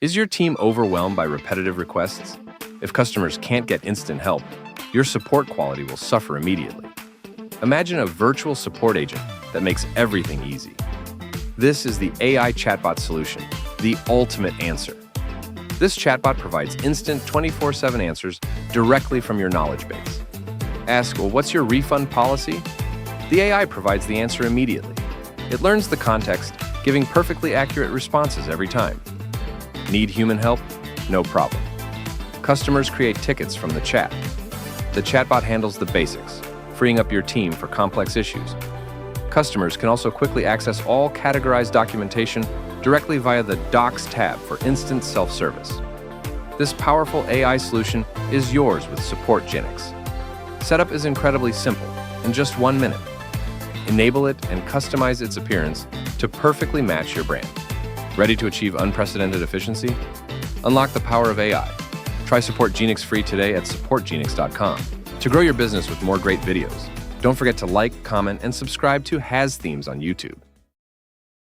Is your team overwhelmed by repetitive requests? If customers can't get instant help, your support quality will suffer immediately. Imagine a virtual support agent that makes everything easy. This is the AI chatbot solution, the ultimate answer. This chatbot provides instant 24/7 answers directly from your knowledge base. Ask, well, what's your refund policy? The AI provides the answer immediately. It learns the context, giving perfectly accurate responses every time. Need human help? No problem. Customers create tickets from the chat. The chatbot handles the basics, freeing up your team for complex issues. Customers can also quickly access all categorized documentation directly via the Docs tab for instant self-service. This powerful AI solution is yours with Support Genix. Setup is incredibly simple, in just 1 minute. Enable it and customize its appearance to perfectly match your brand. Ready to achieve unprecedented efficiency? Unlock the power of AI. Try Support Genix free today at SupportGenix.com. To grow your business with more great videos, don't forget to like, comment, and subscribe to Has Themes on YouTube.